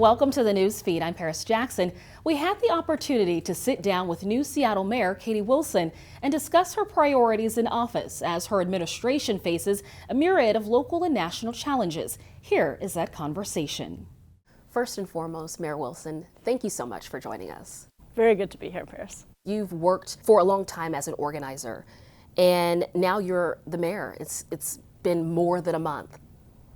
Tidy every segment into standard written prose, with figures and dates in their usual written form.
Welcome to the Newsfeed. I'm Paris Jackson. We had the opportunity to sit down with new Seattle Mayor Katie Wilson and discuss her priorities in office as her administration faces a myriad of local and national challenges. Here is that conversation. First and foremost, Mayor Wilson, thank you so much for joining us. Very good to be here, Paris. You've worked for a long time as an organizer, and now you're the mayor. It's been more than a month.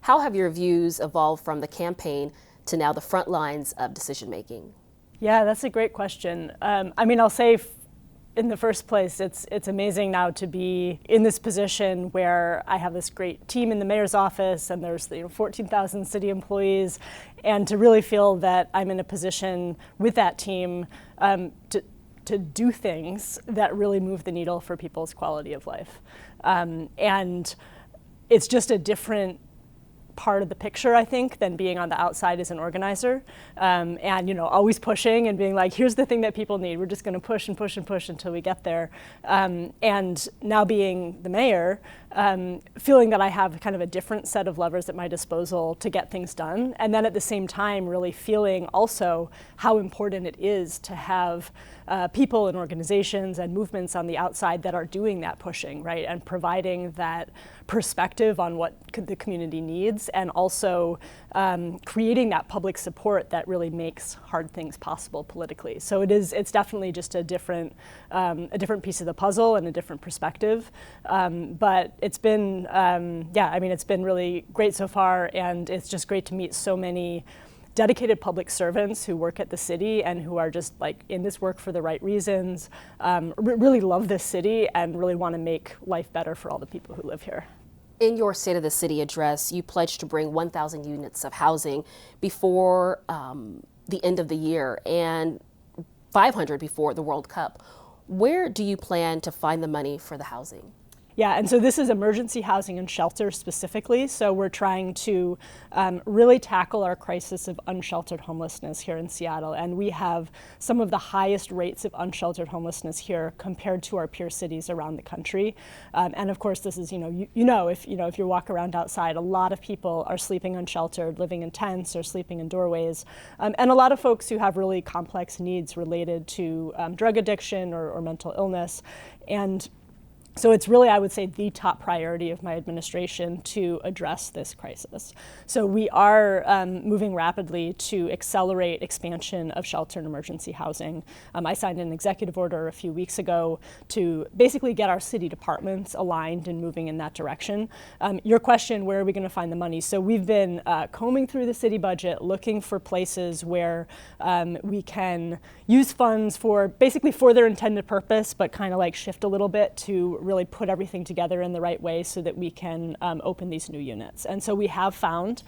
How have your views evolved from the campaign to now the front lines of decision making? Yeah, that's a great question. I'll say in the first place, it's amazing now to be in this position where I have this great team in the mayor's office and there's 14,000 city employees, and to really feel that I'm in a position with that team to do things that really move the needle for people's quality of life. And it's just a different part of the picture, I think, than being on the outside as an organizer, and always pushing and being like, here's the thing that people need. We're just going to push and push and push until we get there. And now being the mayor, feeling that I have kind of a different set of levers at my disposal to get things done, and then at the same time really feeling also how important it is to have people and organizations and movements on the outside that are doing that pushing, right, and providing that perspective on what the community needs, and also creating that public support that really makes hard things possible politically. So it's definitely just a different piece of the puzzle and a different perspective. But it's been, it's been really great so far, and it's just great to meet so many dedicated public servants who work at the city and who are just like in this work for the right reasons, really love this city and really want to make life better for all the people who live here. In your State of the City address, you pledged to bring 1,000 units of housing before the end of the year and 500 before the World Cup. Where do you plan to find the money for the housing? Yeah, and so this is emergency housing and shelter specifically. So we're trying to really tackle our crisis of unsheltered homelessness here in Seattle. And we have some of the highest rates of unsheltered homelessness here compared to our peer cities around the country. And of course, this is, if you walk around outside, a lot of people are sleeping unsheltered, living in tents or sleeping in doorways. And a lot of folks who have really complex needs related to drug addiction or mental illness. And so it's really, I would say, the top priority of my administration to address this crisis. So we are moving rapidly to accelerate expansion of shelter and emergency housing. I signed an executive order a few weeks ago to basically get our city departments aligned and moving in that direction. Your question, where are we going to find the money? So we've been combing through the city budget, looking for places where we can use funds for their intended purpose, but kind of like shift a little bit to really put everything together in the right way so that we can open these new units. And so we have found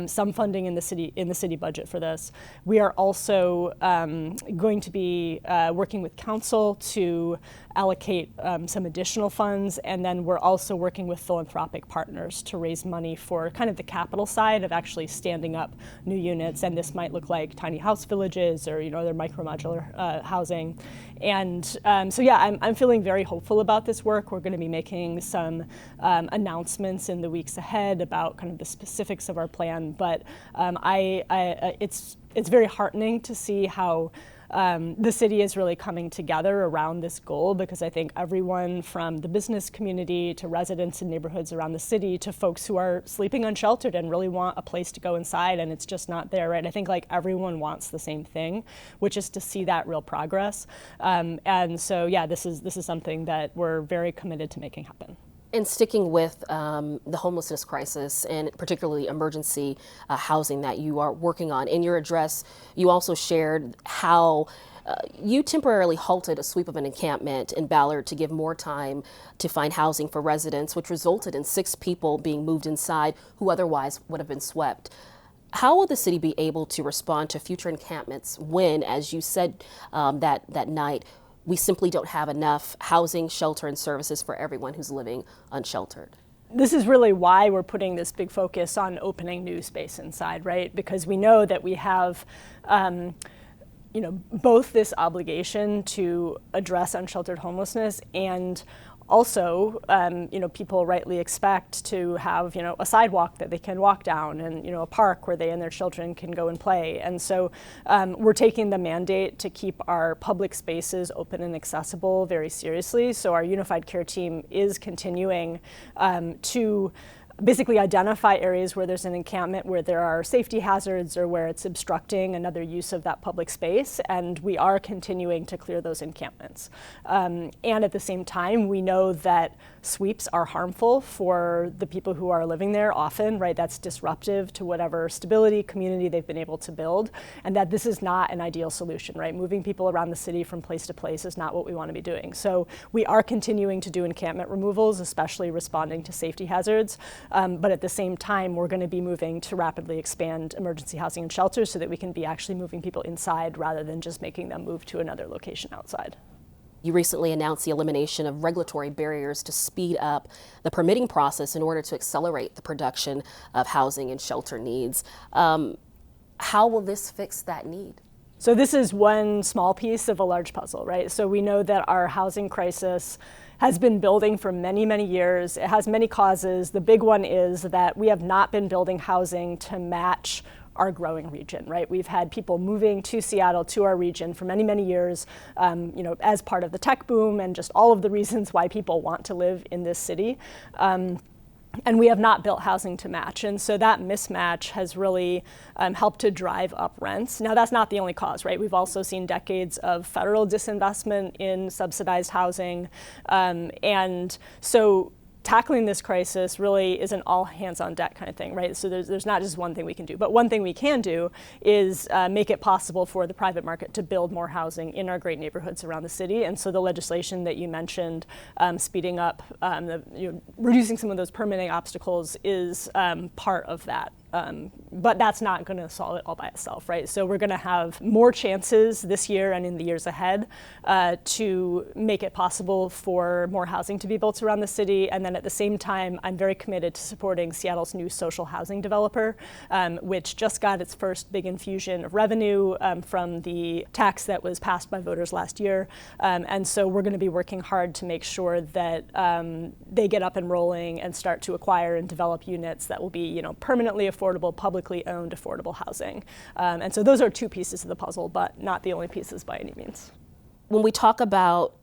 some funding in the city budget for this. We are also going to be working with council to allocate some additional funds, and then we're also working with philanthropic partners to raise money for kind of the capital side of actually standing up new units. And this might look like tiny house villages or other micro-modular housing. And I'm feeling very hopeful about this work. We're going to be making some announcements in the weeks ahead about kind of the specifics of our plan. But it's very heartening to see how the city is really coming together around this goal, because I think everyone from the business community to residents in neighborhoods around the city to folks who are sleeping unsheltered and really want a place to go inside and it's just not there, right? I think like everyone wants the same thing, which is to see that real progress. And so, this is something that we're very committed to making happen. And sticking with the homelessness crisis and particularly emergency housing that you are working on, in your address, you also shared how you temporarily halted a sweep of an encampment in Ballard to give more time to find housing for residents, which resulted in 6 people being moved inside who otherwise would have been swept. How will the city be able to respond to future encampments when, as you said that night, we simply don't have enough housing, shelter, and services for everyone who's living unsheltered? This is really why we're putting this big focus on opening new space inside, right? Because we know that we have both this obligation to address unsheltered homelessness and Also, people rightly expect to have, a sidewalk that they can walk down and, a park where they and their children can go and play. And so we're taking the mandate to keep our public spaces open and accessible very seriously. So our Unified Care team is continuing to basically identify areas where there's an encampment, where there are safety hazards or where it's obstructing another use of that public space, and we are continuing to clear those encampments. And at the same time, we know that sweeps are harmful for the people who are living there often, right? That's disruptive to whatever stability, community they've been able to build, and that this is not an ideal solution, right? Moving people around the city from place to place is not what we want to be doing. So we are continuing to do encampment removals, especially responding to safety hazards. But at the same time, we're going to be moving to rapidly expand emergency housing and shelters so that we can be actually moving people inside rather than just making them move to another location outside. You recently announced the elimination of regulatory barriers to speed up the permitting process in order to accelerate the production of housing and shelter needs. How will this fix that need? So this is one small piece of a large puzzle, right? So we know that our housing crisis has been building for many, many years. It has many causes. The big one is that we have not been building housing to match our growing region, right? We've had people moving to Seattle, to our region for many, many years, as part of the tech boom and just all of the reasons why people want to live in this city. And we have not built housing to match. And so that mismatch has really helped to drive up rents. Now, that's not the only cause, right? We've also seen decades of federal disinvestment in subsidized housing. And so tackling this crisis really is an all hands on deck kind of thing, right? So there's not just one thing we can do, but one thing we can do is make it possible for the private market to build more housing in our great neighborhoods around the city. And so the legislation that you mentioned, speeding up, reducing some of those permitting obstacles is part of that. But that's not going to solve it all by itself, right? So we're going to have more chances this year and in the years ahead to make it possible for more housing to be built around the city. And then at the same time, I'm very committed to supporting Seattle's new social housing developer, which just got its first big infusion of revenue from the tax that was passed by voters last year. And so we're going to be working hard to make sure that they get up and rolling and start to acquire and develop units that will be, permanently affordable, publicly owned, affordable housing. And so those are two pieces of the puzzle, but not the only pieces by any means. When we talk about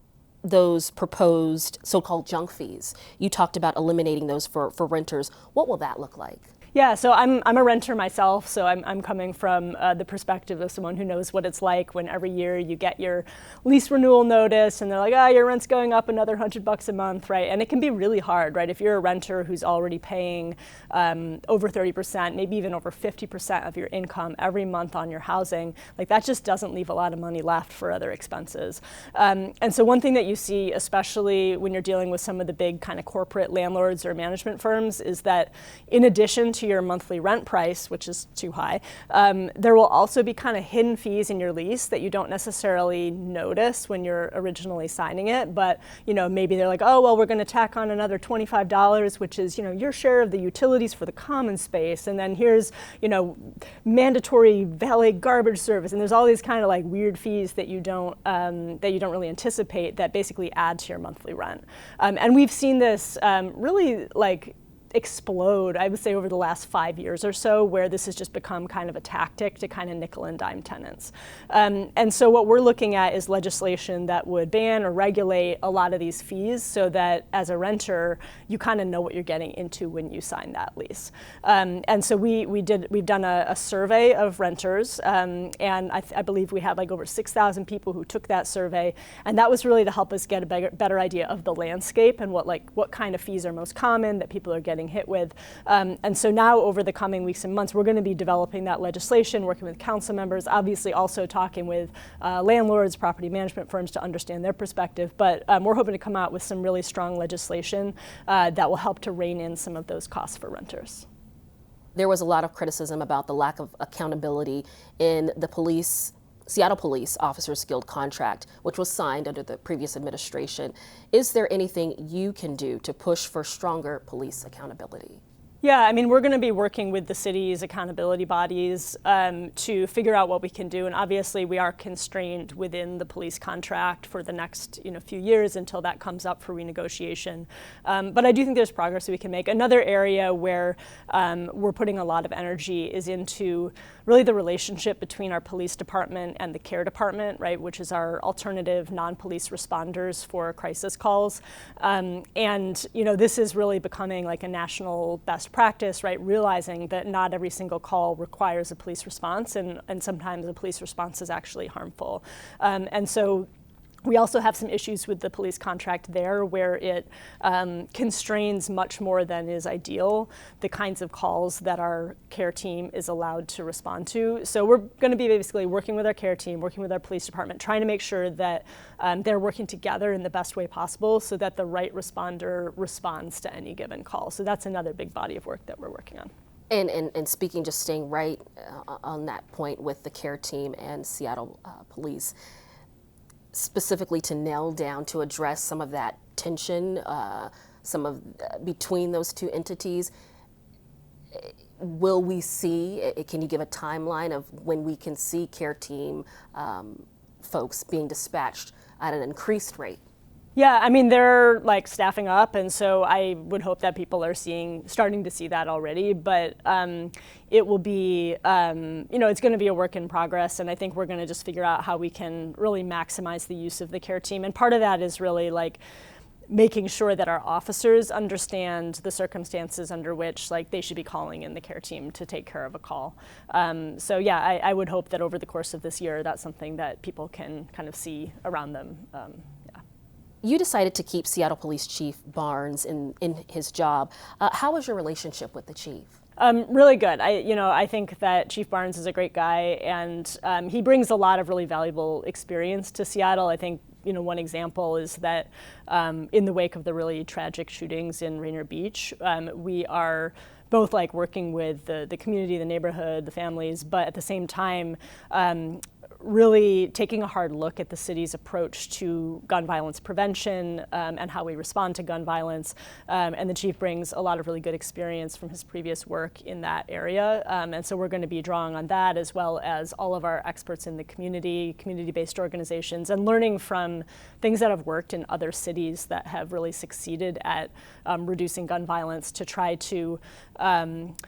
those proposed so-called junk fees, you talked about eliminating those for renters. What will that look like? Yeah, so I'm a renter myself, so I'm coming from the perspective of someone who knows what it's like when every year you get your lease renewal notice and they're like, your rent's going up another $100 a month, right? And it can be really hard, right? If you're a renter who's already paying over 30%, maybe even over 50% of your income every month on your housing, like that just doesn't leave a lot of money left for other expenses. And so one thing that you see, especially when you're dealing with some of the big kind of corporate landlords or management firms, is that in addition to your monthly rent price, which is too high, there will also be kind of hidden fees in your lease that you don't necessarily notice when you're originally signing it. But maybe they're like, we're going to tack on another $25, which is your share of the utilities for the common space, and then here's mandatory valet garbage service, and there's all these kind of like weird fees that you don't really anticipate that basically add to your monthly rent. And we've seen this really explode, I would say, over the last 5 years or so, where this has just become kind of a tactic to kind of nickel and dime tenants. And so what we're looking at is legislation that would ban or regulate a lot of these fees so that as a renter, you kind of know what you're getting into when you sign that lease. And so we've done a survey of renters, and I believe we had like over 6,000 people who took that survey, and that was really to help us get a better idea of the landscape and what kind of fees are most common that people are getting hit with. And so now over the coming weeks and months, we're going to be developing that legislation, working with council members, obviously also talking with landlords, property management firms to understand their perspective. But we're hoping to come out with some really strong legislation that will help to rein in some of those costs for renters. There was a lot of criticism about the lack of accountability in the Seattle Police Officers Guild contract, which was signed under the previous administration. Is there anything you can do to push for stronger police accountability? Yeah, I mean, we're going to be working with the city's accountability bodies to figure out what we can do. And obviously, we are constrained within the police contract for the next few years until that comes up for renegotiation. But I do think there's progress we can make. Another area where we're putting a lot of energy is into really the relationship between our police department and the care department, right, which is our alternative non-police responders for crisis calls. This is really becoming like a national best practice, right, realizing that not every single call requires a police response, and sometimes a police response is actually harmful. And so we also have some issues with the police contract there where it constrains much more than is ideal the kinds of calls that our care team is allowed to respond to. So we're going to be basically working with our care team, working with our police department, trying to make sure that they're working together in the best way possible so that the right responder responds to any given call. So that's another big body of work that we're working on. And speaking, just staying right on that point with the care team and Seattle police, specifically to nail down, to address some of that tension, between those two entities, will we see, can you give a timeline of when we can see care team folks being dispatched at an increased rate? Yeah, I mean, they're like staffing up, and so I would hope that people are starting to see that already, but it will be, it's going to be a work in progress, and I think we're going to just figure out how we can really maximize the use of the care team, and part of that is really like making sure that our officers understand the circumstances under which they should be calling in the care team to take care of a call. So yeah, I would hope that over the course of this year, that's something that people can kind of see around them. You decided to keep Seattle Police Chief Barnes in his job. How was your relationship with the chief? Really good. I think that Chief Barnes is a great guy, and he brings a lot of really valuable experience to Seattle. I think one example is that in the wake of the really tragic shootings in Rainier Beach, we are both working with the community, the neighborhood, the families, but at the same time, really taking a hard look at the city's approach to gun violence prevention and how we respond to gun violence. And the chief brings a lot of really good experience from his previous work in that area. And so we're going to be drawing on that, as well as all of our experts in the community-based organizations, and learning from things that have worked in other cities that have really succeeded at reducing gun violence, to try to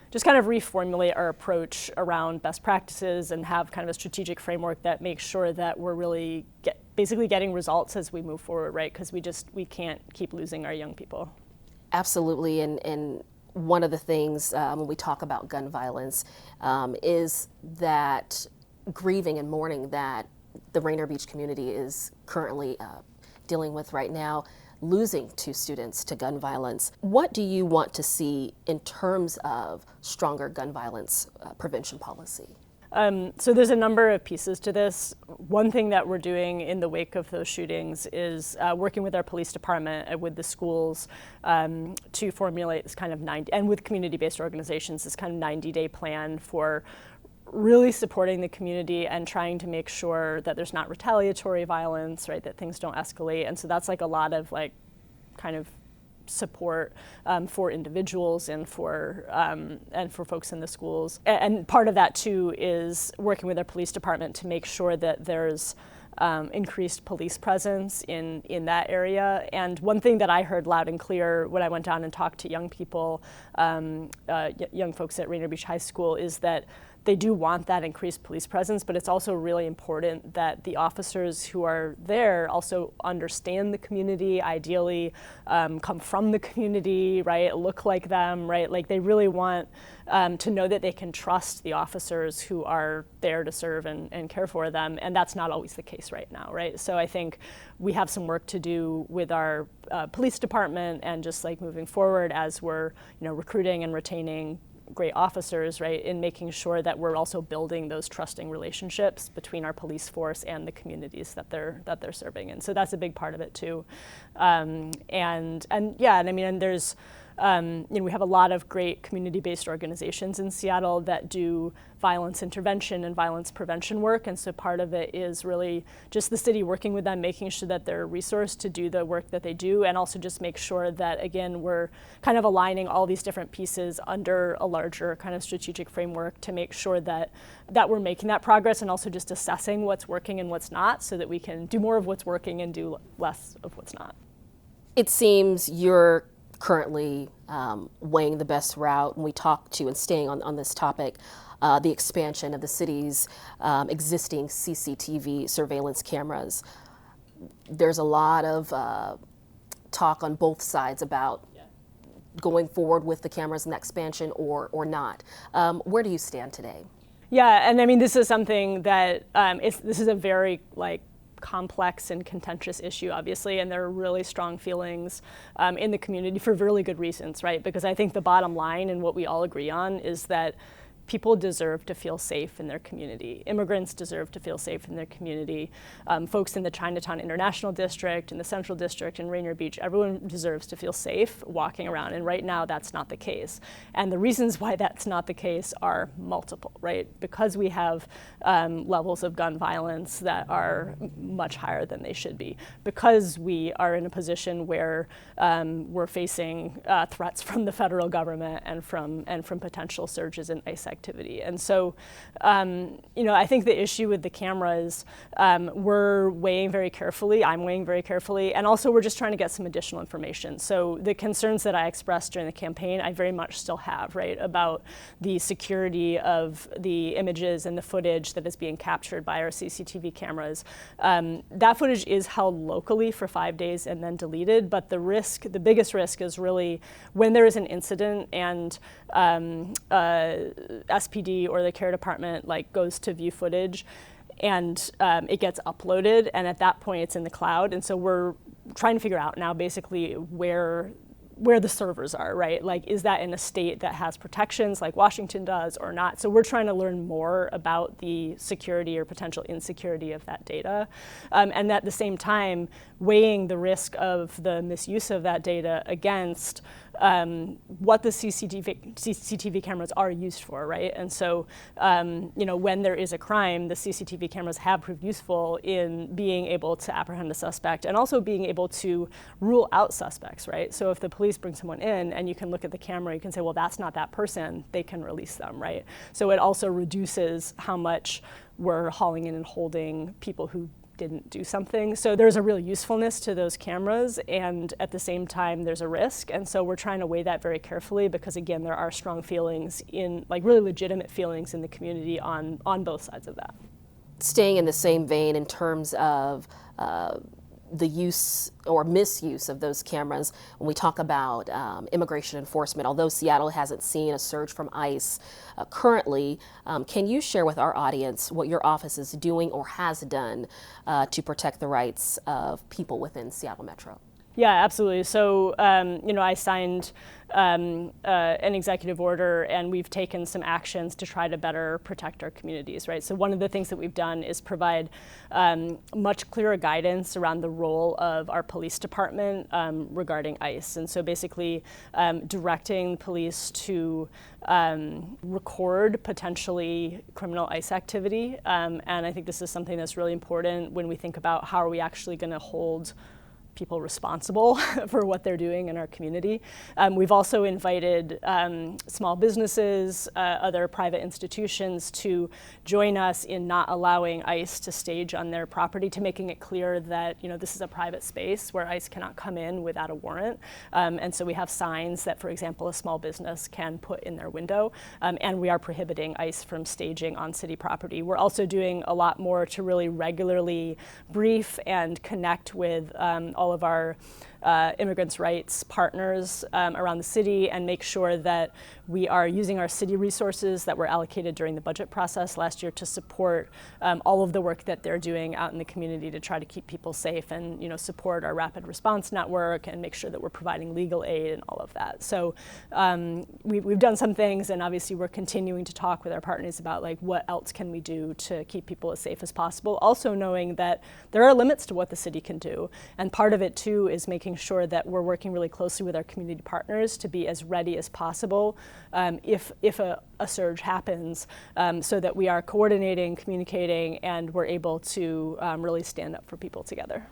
just kind of reformulate our approach around best practices and have kind of a strategic framework that makes sure that we're really basically getting results as we move forward, right? Because we can't keep losing our young people. Absolutely, and one of the things when we talk about gun violence is that grieving and mourning that the Rainier Beach community is currently dealing with right now, losing 2 students to gun violence. What do you want to see in terms of stronger gun violence prevention policy? So there's a number of pieces to this. One thing that we're doing in the wake of those shootings is working with our police department and with the schools to formulate this kind of and with community-based organizations, this kind of 90-day plan for really supporting the community and trying to make sure that there's not retaliatory violence, right, that things don't escalate. And so that's a lot of kind of support for individuals and for folks in the schools. And part of that too is working with our police department to make sure that there's increased police presence in that area. And one thing that I heard loud and clear when I went down and talked to young people, young folks at Rainier Beach High School, is that they do want that increased police presence, but it's also really important that the officers who are there also understand the community, ideally come from the community, right, look like them, right? They really want to know that they can trust the officers who are there to serve and care for them, and that's not always the case right now, right? So I think we have some work to do with our police department and just moving forward as we're recruiting and retaining great officers, right, in making sure that we're also building those trusting relationships between our police force and the communities that they're serving. And so that's a big part of it too. And there's we have a lot of great community-based organizations in Seattle that do violence intervention and violence prevention work, and so part of it is really just the city working with them, making sure that they're resourced to do the work that they do, and also just make sure that, again, we're kind of aligning all these different pieces under a larger kind of strategic framework to make sure that we're making that progress, and also just assessing what's working and what's not, so that we can do more of what's working and do less of what's not. It seems you're currently weighing the best route when we talk to, and staying on this topic, the expansion of the city's existing CCTV surveillance cameras. There's a lot of talk on both sides about going forward with the cameras and the expansion or not. Where do you stand today? Yeah, and I mean, this is something that this is a very complex and contentious issue, obviously, and there are really strong feelings in the community for really good reasons, right? Because I think the bottom line and what we all agree on is that people deserve to feel safe in their community. Immigrants deserve to feel safe in their community. Folks in the Chinatown International District, in the Central District, in Rainier Beach, everyone deserves to feel safe walking around. And right now, that's not the case. And the reasons why that's not the case are multiple, right? Because we have levels of gun violence that are much higher than they should be. Because we are in a position where we're facing threats from the federal government and from potential surges in ICE activity. And so, I think the issue with the cameras, we're weighing very carefully, I'm weighing very carefully, and also we're just trying to get some additional information. So the concerns that I expressed during the campaign, I very much still have, right, about the security of the images and the footage that is being captured by our CCTV cameras. That footage is held locally for 5 days and then deleted, but the biggest risk is really when there is an incident and SPD or the care department goes to view footage and it gets uploaded, and at that point it's in the cloud. And so we're trying to figure out now basically where the servers are, right? Is that in a state that has protections like Washington does or not? So we're trying to learn more about the security or potential insecurity of that data. And at the same time, weighing the risk of the misuse of that data against what the CCTV cameras are used for, right? And so, when there is a crime, the CCTV cameras have proved useful in being able to apprehend the suspect and also being able to rule out suspects, right? So if the police bring someone in and you can look at the camera, you can say, well, that's not that person, they can release them, right? So it also reduces how much we're hauling in and holding people who didn't do something. So there's a real usefulness to those cameras, and at the same time there's a risk, and so we're trying to weigh that very carefully because, again, there are strong feelings really legitimate feelings in the community on both sides of that. Staying in the same vein in terms of the use or misuse of those cameras, when we talk about immigration enforcement, although Seattle hasn't seen a surge from ICE currently, can you share with our audience what your office is doing or has done to protect the rights of people within Seattle Metro? Yeah, absolutely. So, I signed an executive order, and we've taken some actions to try to better protect our communities, right? So one of the things that we've done is provide much clearer guidance around the role of our police department regarding ICE. And so basically directing police to record potentially criminal ICE activity. And I think this is something that's really important when we think about how are we actually going to hold people responsible for what they're doing in our community. We've also invited small businesses, other private institutions to join us in not allowing ICE to stage on their property, to making it clear that this is a private space where ICE cannot come in without a warrant. And so we have signs that, for example, a small business can put in their window, and we are prohibiting ICE from staging on city property. We're also doing a lot more to really regularly brief and connect with all of our immigrants' rights partners around the city and make sure that we are using our city resources that were allocated during the budget process last year to support all of the work that they're doing out in the community to try to keep people safe and support our rapid response network and make sure that we're providing legal aid and all of that. So we've done some things, and obviously we're continuing to talk with our partners about what else can we do to keep people as safe as possible, also knowing that there are limits to what the city can do, and part of it too is making making sure that we're working really closely with our community partners to be as ready as possible if a surge happens, so that we are coordinating, communicating, and we're able to really stand up for people together.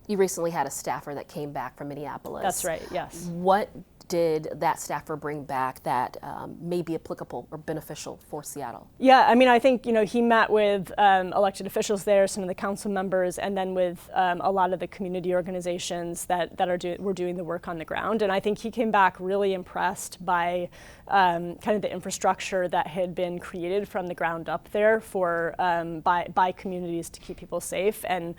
You recently had a staffer that came back from Minneapolis. That's right, yes. What did that staffer bring back that may be applicable or beneficial for Seattle? Yeah, I mean, I think, he met with elected officials there, some of the council members, and then with a lot of the community organizations that were doing the work on the ground. And I think he came back really impressed by kind of the infrastructure that had been created from the ground up there for by communities to keep people safe. And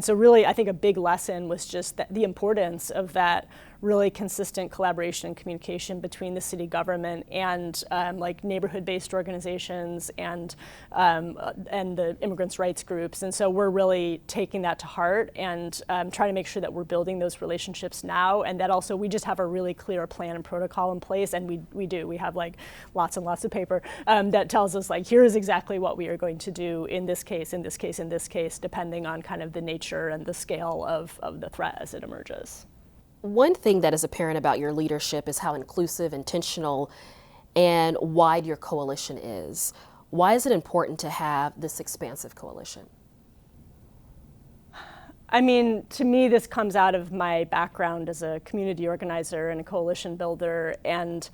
so really, I think a big lesson was just the importance of that really consistent collaboration and communication between the city government and like neighborhood-based organizations and the immigrants' rights groups. And so we're really taking that to heart and trying to make sure that we're building those relationships now, and that also we just have a really clear plan and protocol in place, and we have like lots and lots of paper that tells us like, here is exactly what we are going to do in this case, in this case, in this case, depending on kind of the nature and the scale of the threat as it emerges. One thing that is apparent about your leadership is how inclusive, intentional, and wide your coalition is. Why is it important to have this expansive coalition? I mean, to me, this comes out of my background as a community organizer and a coalition builder. And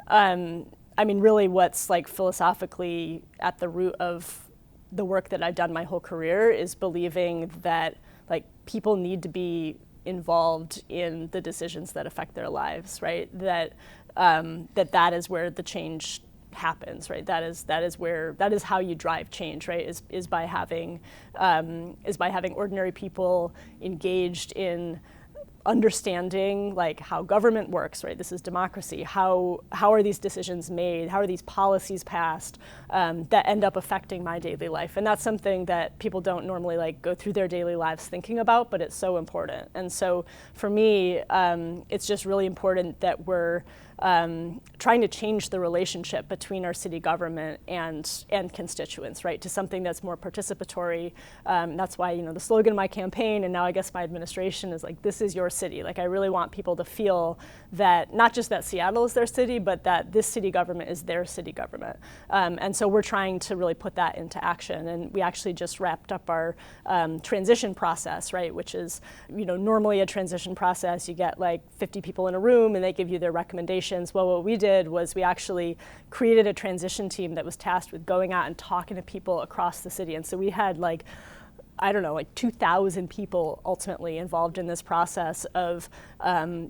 I mean, really what's like philosophically at the root of the work that I've done my whole career is believing that like people need to be involved in the decisions that affect their lives, right? That is where the change happens, right? That is how you drive change, right? Is by having ordinary people engaged in understanding like how government works, right? This is democracy. How are these decisions made? How are these policies passed that end up affecting my daily life? And that's something that people don't normally like go through their daily lives thinking about, but it's so important. And so for me, it's just really important that we're trying to change the relationship between our city government and constituents, right, to something that's more participatory. That's why, the slogan of my campaign, and now I guess my administration, is like, this is your city. Like, I really want people to feel that not just that Seattle is their city, but that this city government is their city government. And so we're trying to really put that into action. And we actually just wrapped up our transition process, right, which is, normally a transition process, you get like 50 people in a room and they give you their recommendations. Well, what we did was we actually created a transition team that was tasked with going out and talking to people across the city. And so we had like 2,000 people ultimately involved in this process of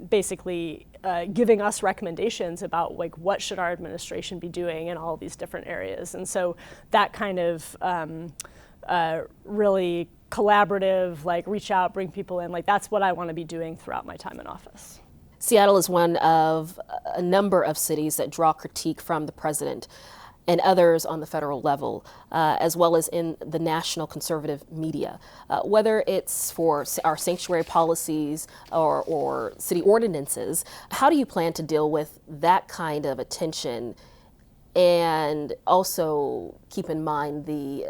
basically giving us recommendations about like what should our administration be doing in all these different areas. And so that kind of really collaborative, like reach out, bring people in, like that's what I want to be doing throughout my time in office. Seattle is one of a number of cities that draw critique from the president and others on the federal level, as well as in the national conservative media. Whether it's for our sanctuary policies or city ordinances, how do you plan to deal with that kind of attention and also keep in mind the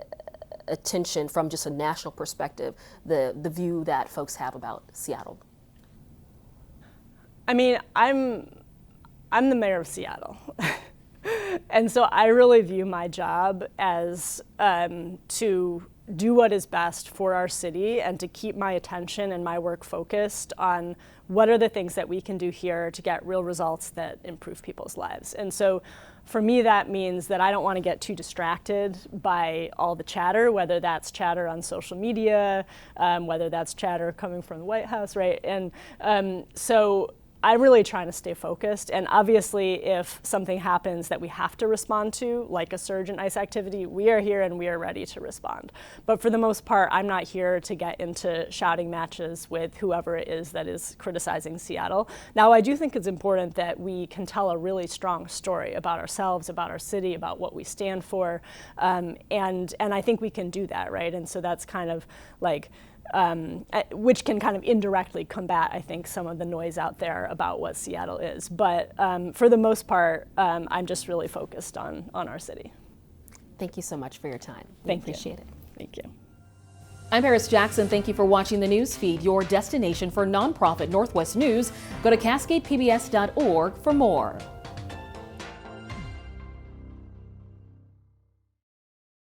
attention from just a national perspective, the view that folks have about Seattle? I mean, I'm the mayor of Seattle. And so I really view my job as to do what is best for our city and to keep my attention and my work focused on what are the things that we can do here to get real results that improve people's lives. And so for me, that means that I don't want to get too distracted by all the chatter, whether that's chatter on social media, whether that's chatter coming from the White House, right? And so I'm really trying to stay focused, and obviously if something happens that we have to respond to, like a surge in ICE activity, we are here and we are ready to respond. But for the most part, I'm not here to get into shouting matches with whoever it is that is criticizing Seattle. Now, I do think it's important that we can tell a really strong story about ourselves, about our city, about what we stand for, and I think we can do that, right? And so that's kind of like, which can kind of indirectly combat, I think, some of the noise out there about what Seattle is. But for the most part, I'm just really focused on our city. Thank you so much for your time. Thank you. Appreciate it. Thank you. I'm Paris Jackson. Thank you for watching the Newsfeed, your destination for nonprofit Northwest news. Go to CascadePBS.org for more.